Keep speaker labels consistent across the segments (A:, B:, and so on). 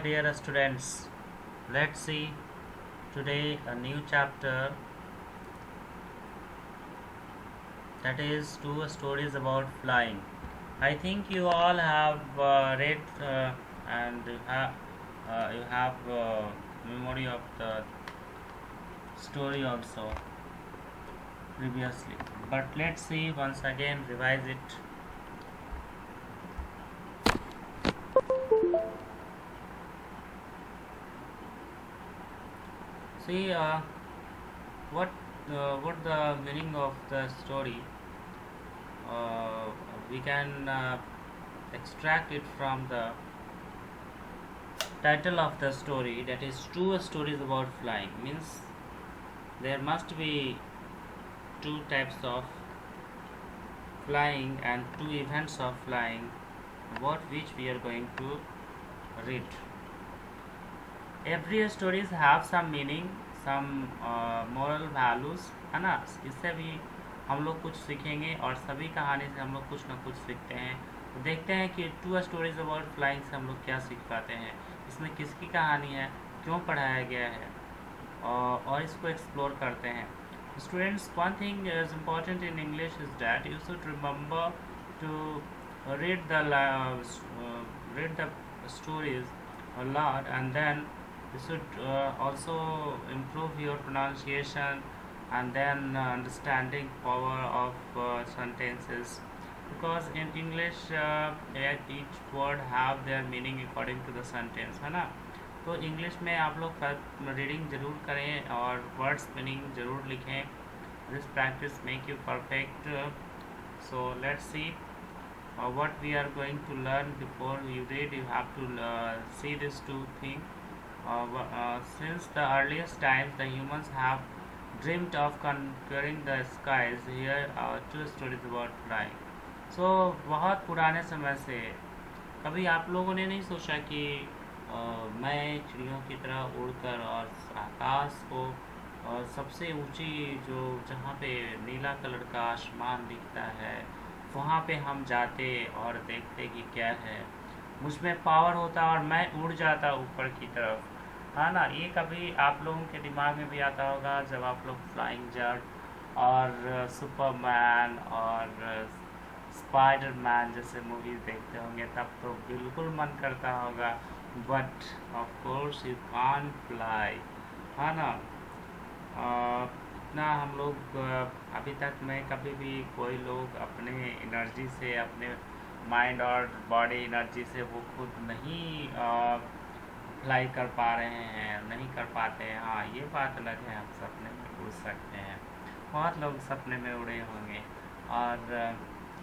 A: dear students, let's see today a new chapter, that is two stories about flying. I think you all have read and you have memory of the story also previously. But let's see once again, revise it. See what what the meaning of the story. Uh, we can extract it from the title of the story, that is two stories about flying. Means there must be two types of flying and two events of flying, about which we are going to read. Every stories have some meaning, some moral values, है ना। इससे भी हम लोग कुछ सीखेंगे और सभी कहानी से हम लोग कुछ ना कुछ सीखते हैं। तो देखते हैं कि टू स्टोरीज अबाउट फ्लाइंग से हम लोग क्या सीख पाते हैं, इसमें किसकी कहानी है, क्यों पढ़ाया गया है, और इसको एक्सप्लोर करते हैं। Students, one thing is important in English is that you should remember to read the stories a lot, and then you should also improve your pronunciation and then understanding power of sentences, because in English each word have their meaning according to the sentence, है ना। तो English में आप लोग reading ज़रूर करें और words meaning ज़रूर लिखें। This practice make you perfect. So let's see what we are going to learn. Before you read, you have to see these two things. Since the earliest times, the humans have dreamed of conquering the skies. Here are two stories about flying. So बहुत पुराने समय से कभी आप लोगों ने नहीं सोचा कि मैं चिड़ियों की तरह उड़कर और आकाश को और सबसे ऊंची जो जहाँ पे नीला कलर का आसमान दिखता है वहाँ पे हम जाते और देखते कि क्या है, मुझ में पावर होता और मैं उड़ जाता ऊपर की तरफ, है ना। ये कभी आप लोगों के दिमाग में भी आता होगा जब आप लोग फ्लाइंग जट और सुपरमैन और स्पाइडरमैन जैसे मूवीज देखते होंगे, तब तो बिल्कुल मन करता होगा, but of course you can't fly, है ना। इतना हम लोग अभी तक में कभी भी कोई लोग अपने एनर्जी से, अपने माइंड और बॉडी एनर्जी से वो खुद नहीं फ्लाई कर पा रहे हैं, नहीं कर पाते हैं। हाँ, ये बात अलग है, हम सपने में उड़ सकते हैं, बहुत लोग सपने में उड़े होंगे। और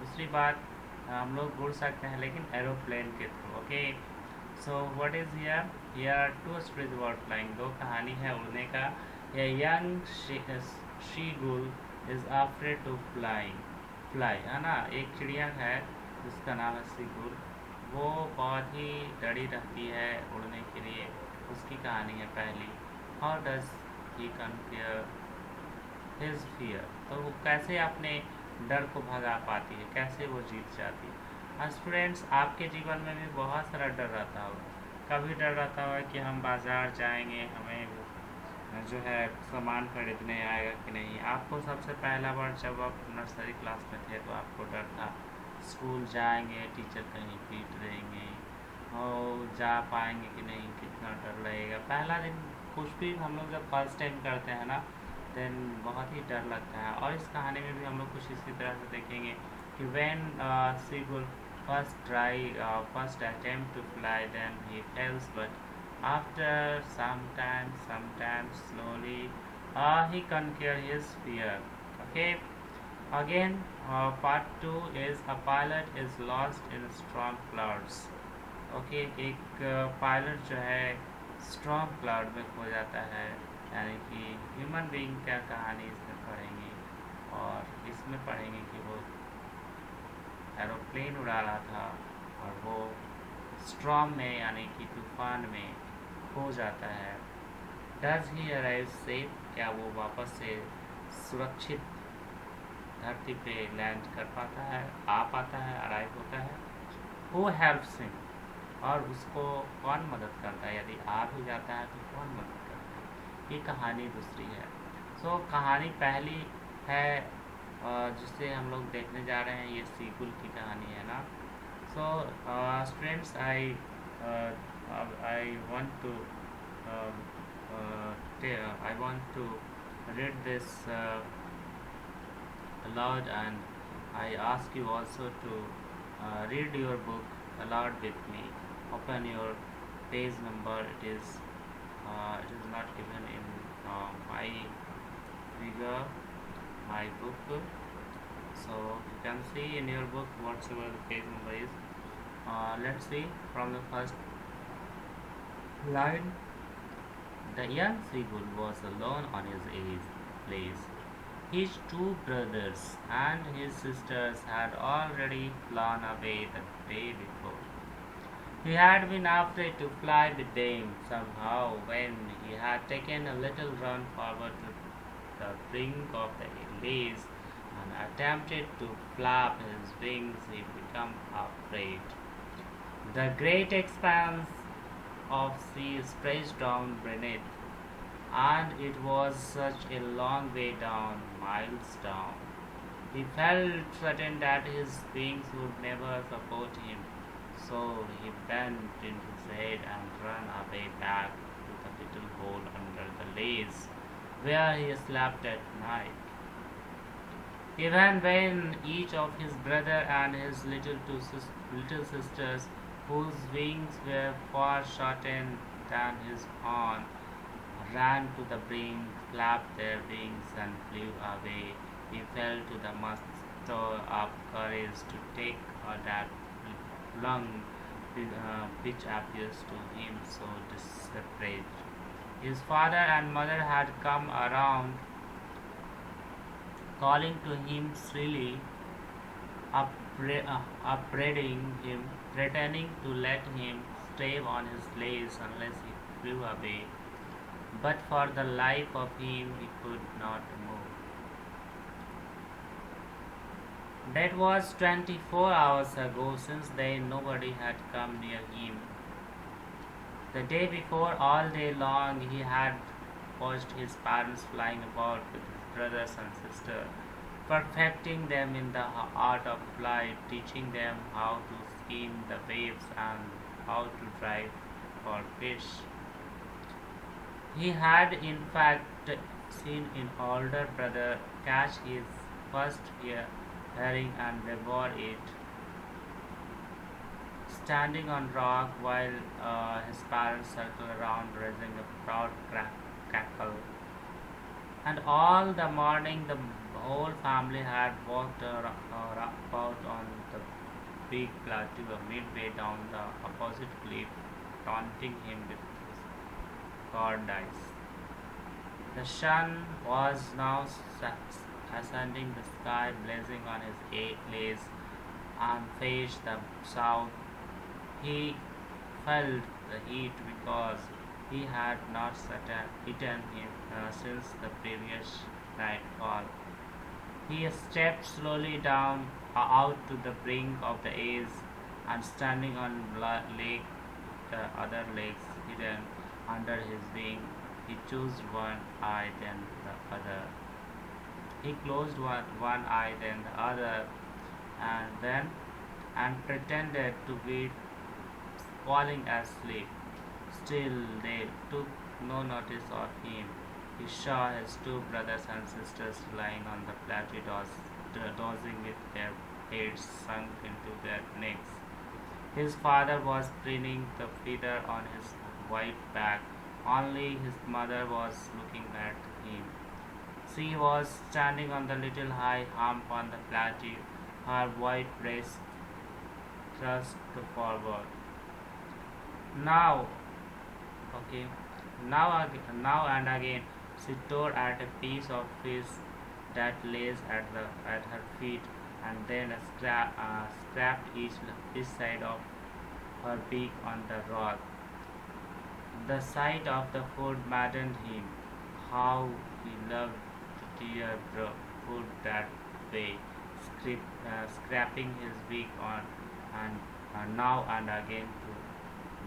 A: दूसरी बात, हम लोग उड़ सकते हैं लेकिन एरोप्लेन के थ्रू। Okay, so what is here two stories about flying. दो कहानी है उड़ने का। A young seagull is afraid to fly, है ना। एक चिड़िया है जिसका नाम है सीगुल, वो बहुत ही डरी रहती है उड़ने के लिए। उसकी कहानी है पहली। How does he conquer his fear। तो वो कैसे अपने डर को भगा पाती है, कैसे वो जीत जाती है। स्टूडेंट्स, आपके जीवन में भी बहुत सारा डर रहता होगा। कभी डर रहता होगा कि हम बाज़ार जाएंगे, हमें जो है सामान खरीदने आएगा कि नहीं। आपको सबसे पहला बार जब आप नर्सरी क्लास में थे तो आपको डर था, स्कूल जाएंगे टीचर कहीं पीट देंगे और जा पाएंगे कि नहीं, कितना डर लगेगा। पहला दिन कुछ भी हम लोग जब फर्स्ट टाइम करते हैं ना, देन बहुत ही डर लगता है। और इस कहानी में भी हम लोग कुछ इसी तरह से देखेंगे कि when seagull first attempt to fly, then he fails, but after sometimes slowly he conquer his fear। Okay, again part 2 is a pilot is lost in storm clouds। Okay, एक पायलट जो है स्टॉर्म क्लाउड में खो जाता है, यानी कि human being का कहानी इसमें पढ़ेंगे। और इसमें पढ़ेंगे कि वो एरोप्लेन उड़ा रहा था और वो स्टॉर्म में यानी कि तूफान में हो जाता है। डज ही अराइव सेफ, क्या वो वापस से सुरक्षित धरती पे लैंड कर पाता है, आ पाता है, अराइव होता है। हु हेल्प्स हिम, और उसको कौन मदद करता है? यदि आप ही जाता है तो कौन मदद करता है? ये कहानी दूसरी है। कहानी पहली है जिसे हम लोग देखने जा रहे हैं, ये सीकुल की कहानी है ना। Students, I want to I want to read this aloud, and I ask you also to read your book aloud with me. Open your page number. It is not given in my figure, my book. So you can see in your book whatever the page number is. Let's see from the first line. The young Sigurd was alone on his place. His two brothers and his sisters had already flown away the day before. He had been afraid to fly with them. Somehow, when he had taken a little run forward to the brink of the lace and attempted to flap his wings, he became afraid. The great expanse of sea stretched down beneath, and it was such a long way down, miles down. He felt certain that his wings would never support him, so he bent in his head and ran away back to the little hole under the lace where he slept at night. Even when each of his brother and his little sisters, whose wings were far shorter than his own, ran to the brink, flapped their wings, and flew away, he felt to the muster up courage to take that plunge which appears to him so desperate. His father and mother had come around, calling to him shrilly, upbraiding him, threatening to let him stay on his lace unless he flew away. But for the life of him he could not move. That was 24 hours ago. Since then nobody had come near him. The day before, all day long, he had watched his parents flying about with his brothers and sisters, perfecting them in the art of flight, teaching them how to skim the waves and how to dive for fish. He had in fact seen an older brother catch his first herring and devour it, standing on rock while his parents circled around raising a proud cackle. And all the morning the whole family had walked about on the big plateau midway down the opposite cliff, taunting him with his cowardice. The sun was now ascending the sky, blazing on his lace, and faced the south. He felt the heat because he had not eaten him since the previous nightfall. He stepped slowly down out to the brink of the ace, and standing on lake, the other legs hidden under his wing, he chose one eye then the other. He closed one eye then the other, and pretended to be falling asleep. Still, they took no notice of him. He saw his two brothers and sisters lying on the plateau, dozing with their heads sunk into their necks. His father was preening the feather on his white back. Only his mother was looking at him. She was standing on the little high hump on the plateau, her white breast thrust forward. Now, okay, now and again, she tore at a piece of fish that lays at her feet, and then scraped each side of her beak on the rock. The sight of the food maddened him. How he loved to tear food that way, scraping his beak on and now and again too.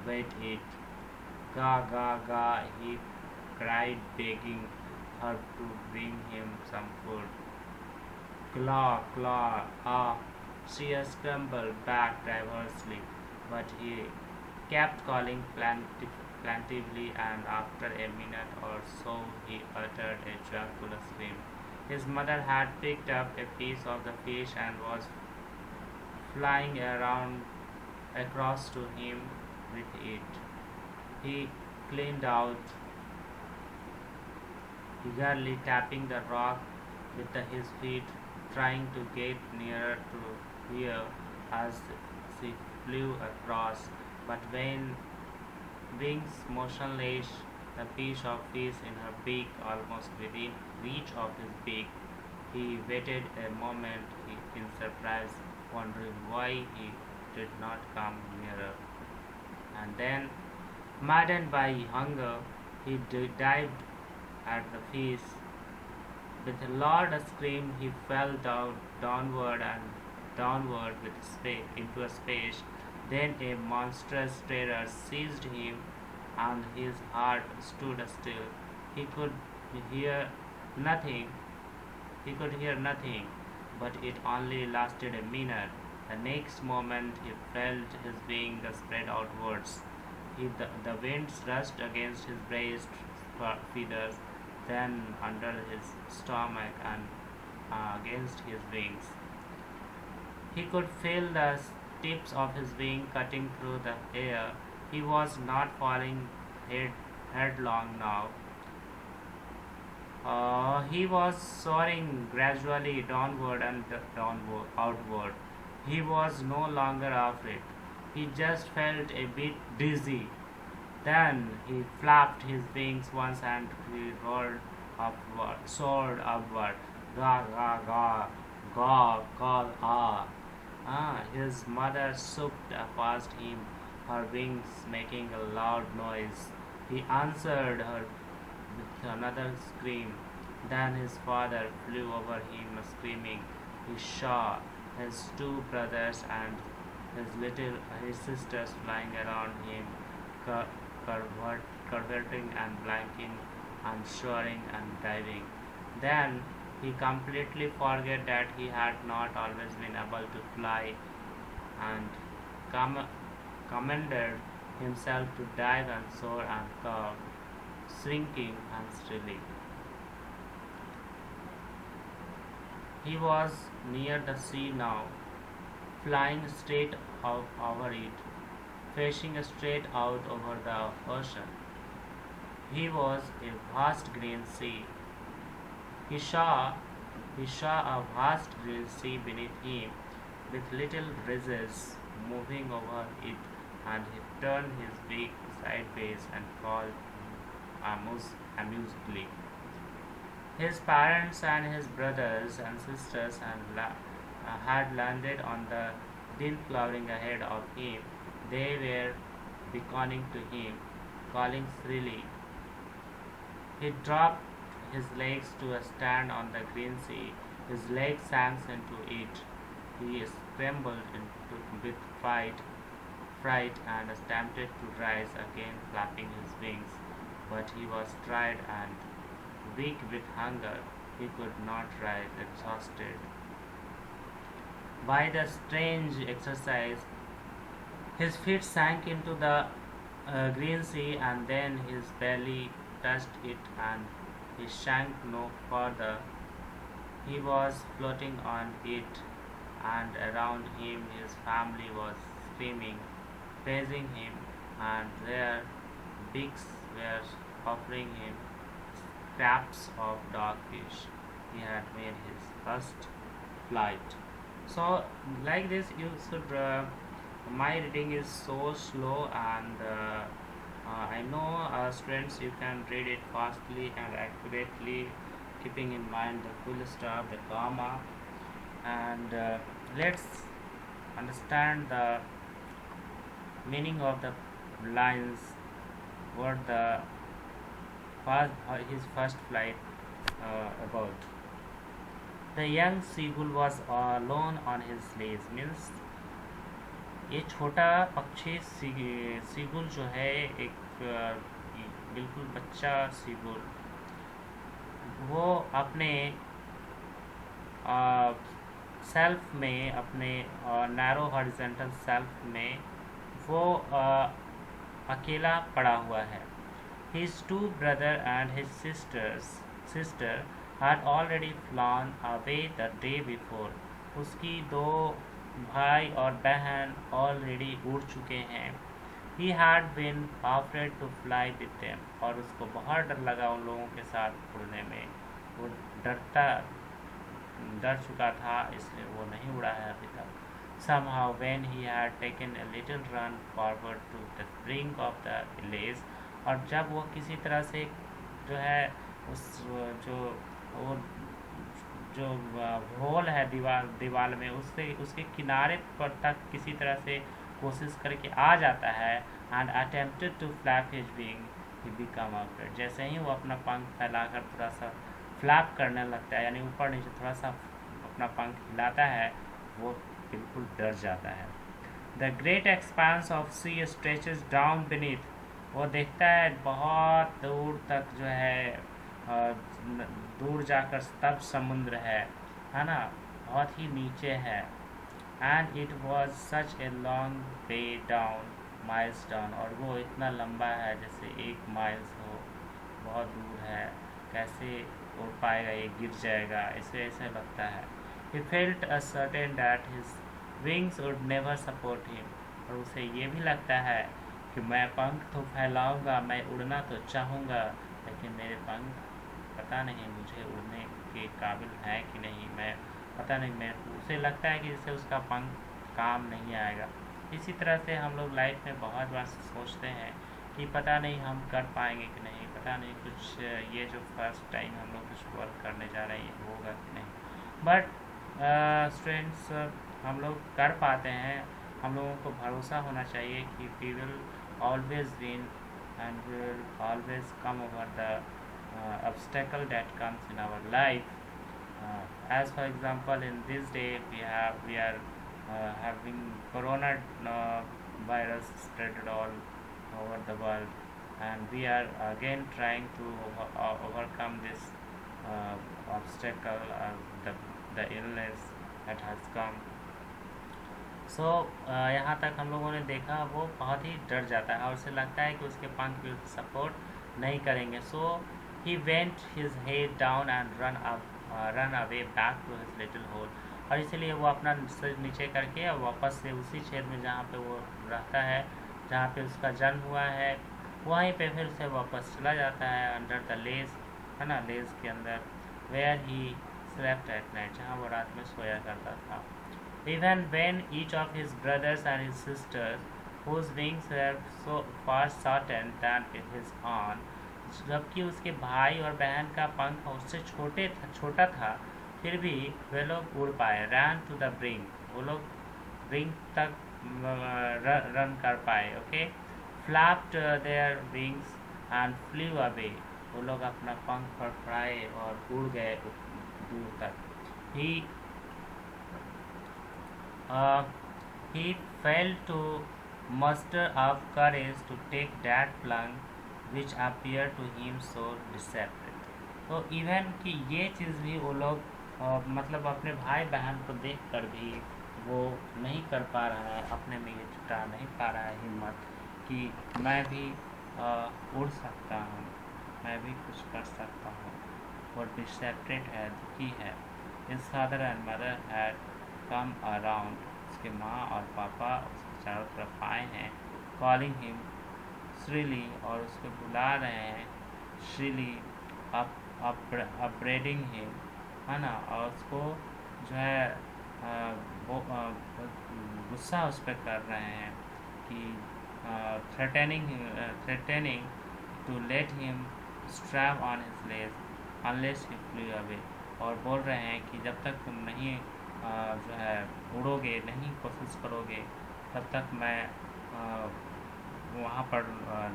A: wait it. Ga ga ga, he cried, begging her to bring him some food. Claw, claw, ah! She scrambled back diversely, but he kept calling plaintively, and after a minute or so he uttered a joyful scream. His mother had picked up a piece of the fish and was flying around across to him with it. He cleaned out eagerly, tapping the rock with his feet, trying to get nearer to her as she flew across. But when wings motionless, the piece of fish in her beak almost within reach of his beak, he waited a moment in surprise, wondering why he did not come nearer. And then, maddened by hunger, he dived at the fish. With a loud scream, he fell downward and downward into a space. Then a monstrous terror seized him, and his heart stood still. He could hear nothing. He could hear nothing, but it only lasted a minute. The next moment, he felt his wings spread outwards. The winds rushed against his breast feathers, then under his stomach and against his wings. He could feel the tips of his wings cutting through the air. He was not falling headlong now. He was soaring gradually downward and outward. He was no longer afraid. He just felt a bit dizzy. Then he flapped his wings once and he rolled upward, soared upward. Ga ga ga, ga call ah. His mother swooped past him, her wings making a loud noise. He answered her with another scream. Then his father flew over him, screaming. He saw his two brothers and his sisters flying around him, curveting and blanking and soaring and diving. Then he completely forgot that he had not always been able to fly and com- commanded himself to dive and soar and curve, shrinking and strilling. He was near the sea now, flying straight out over it, facing straight out over the ocean. He was a vast green sea. He saw he saw a vast green sea beneath him, with little breezes moving over it, and he turned his beak sideways and called amusedly. His parents and his brothers and sisters had landed on the thin clouding ahead of him. They were beckoning to him, calling shrilly. He dropped his legs to a stand on the green sea. His legs sank into it. He scrambled with fright and attempted to rise again, flapping his wings. But he was tired and weak with hunger. He could not rise, exhausted by the strange exercise. His feet sank into the green sea, and then his belly touched it, and he sank no further. He was floating on it, and around him his family was screaming, praising him, and their beaks were offering him scraps of dogfish. He had made his first flight. So, like this, you should. My reading is so slow, and I know students you can read it fastly and accurately, keeping in mind the full stop, the comma, and let's understand the meaning of the lines. What the his first flight about. The young seagull was alone on his leash, means ये छोटा पक्षी seagull जो है, एक बिल्कुल बच्चा seagull, वो अपने सेल्फ में, अपने नैरो हॉरिजॉन्टल सेल्फ में वो अकेला पड़ा हुआ है. His two brother and his sister had already flown away the day before. उसकी दो भाई और बहन ऑलरेडी उड़ चुके हैं. He had been afraid to fly with them. और उसको बहुत डर लगा उन लोगों के साथ उड़ने में. वो डर चुका था, इसलिए वो नहीं उड़ा है अभी तक. Somehow when he had taken a little run forward to the brink of the lace, और जब वो किसी तरह से जो है उस जो वो जो होल है दीवार में, उससे उसके किनारे पर तक किसी तरह से कोशिश करके आ जाता है. And attempted to flap his wing, he become afraid. जैसे ही वो अपना पंख फैलाकर थोड़ा सा फ्लैप करने लगता है, यानी ऊपर नीचे थोड़ा सा अपना पंख हिलाता है, वो बिल्कुल डर जाता है. The great expanse of sea stretches down beneath. वो देखता है बहुत दूर तक जो है दूर जाकर तब समुद्र है ना, बहुत ही नीचे है. And it was such a long way down, miles down. और वो इतना लंबा है जैसे 1 माइल्स हो, बहुत दूर है. कैसे उड़ पाएगा, ये गिर जाएगा, ऐसे लगता है. He felt certain that his wings would never support him. और उसे ये भी लगता है कि मैं पंख तो फैलाऊंगा, मैं उड़ना तो चाहूँगा, लेकिन मेरे पंख पता नहीं मुझे उड़ने के काबिल है कि नहीं. मैं पता नहीं, मैं उसे लगता है कि जैसे उसका पंख काम नहीं आएगा. इसी तरह से हम लोग लाइफ में बहुत बार सोचते हैं कि पता नहीं हम कर पाएंगे कि नहीं, पता नहीं कुछ ये जो फर्स्ट टाइम हम लोग कुछ वर्क करने जा रहे हैं होगा कि नहीं. बट स्टूडेंट्स, हम लोग कर पाते हैं. हम लोगों को भरोसा होना चाहिए कि we will always win and we will always come over the obstacle that comes in our life. As for example, in this day we are having corona virus spread all over the world, and we are again trying to overcome this obstacle, the illness that has come. So यहाँ तक हम लोगों ने देखा, वो बहुत ही डर जाता है और उसे लगता है कि उसके पंख भी उसे सपोर्ट नहीं करेंगे. So he went his head down and run away back to his little hole. और इसीलिए वो अपना सिर नीचे करके और वापस से उसी छेद में जहाँ पे वो रहता है, जहाँ पे उसका जन्म हुआ है, वहीं पे फिर से वापस चला जाता है. अंडर द लेस, है ना, लेस के अंदर. Where he slept at night, जहाँ वो रात में सोया करता था. Even when each of his brothers and his sisters, whose wings were so far shortened than his own, जबकि उसके भाई और बहन का पंख उससे छोटा था, फिर भी वे लोग उड़ पाए. रन टू द ब्रिंक, वो लोग ब्रिंक तक रन कर पाए. Okay. Flapped their wings and flu away, वो लोग अपना पंख फड़फड़ाए और उड़ गए दूर तक. He failed to muster up courage to take that plunge which appeared to him so deceptive. तो इवन कि ये चीज़ भी वो लोग मतलब अपने भाई बहन को देख कर भी वो नहीं कर पा रहा है, अपने में ये जुटा नहीं पा रहा है हिम्मत कि मैं भी उड़ सकता हूँ, मैं भी कुछ कर सकता हूँ. वो डिसेप्टेड है, दुखी है. His father and mother had come around. उसके माँ और पापा उसके चारों तरफ आए हैं. Calling him shrilly, और उसको बुला रहे हैं shrilly, upbraiding him, है ना, और उसको जो है गुस्सा उस पर कर रहे हैं कि threatening to let him strap on his legs unless he flew away. और बोल रहे हैं कि जब तक तुम नहीं जो है उड़ोगे, नहीं कोशिश करोगे, तब तक मैं वहाँ पर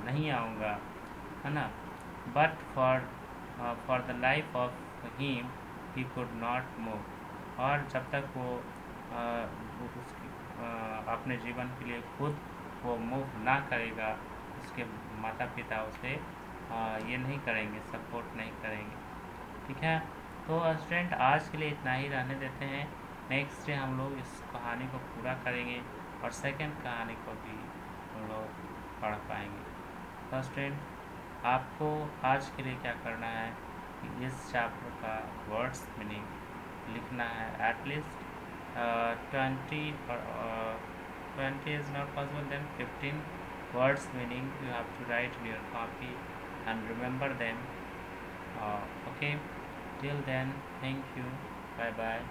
A: नहीं आऊँगा, है ना. But for the life of him he could not move. और जब तक वो अपने जीवन के लिए खुद वो मूव ना करेगा, उसके माता पिता उसे ये नहीं करेंगे, सपोर्ट नहीं करेंगे। ठीक है, तो स्टूडेंट आज के लिए इतना ही रहने देते हैं। नेक्स्ट डे हम लोग इस कहानी को पूरा करेंगे और सेकंड कहानी को भी हम लोग पढ़ पाएंगे। तो स्टूडेंट आपको आज के लिए क्या करना है कि इस चैप्टर का वर्ड्स मीनिंग लिखना है at least 20 is not possible, then 15 words meaning you have to write in your copy and remember them. Okay, till then, thank you, bye bye.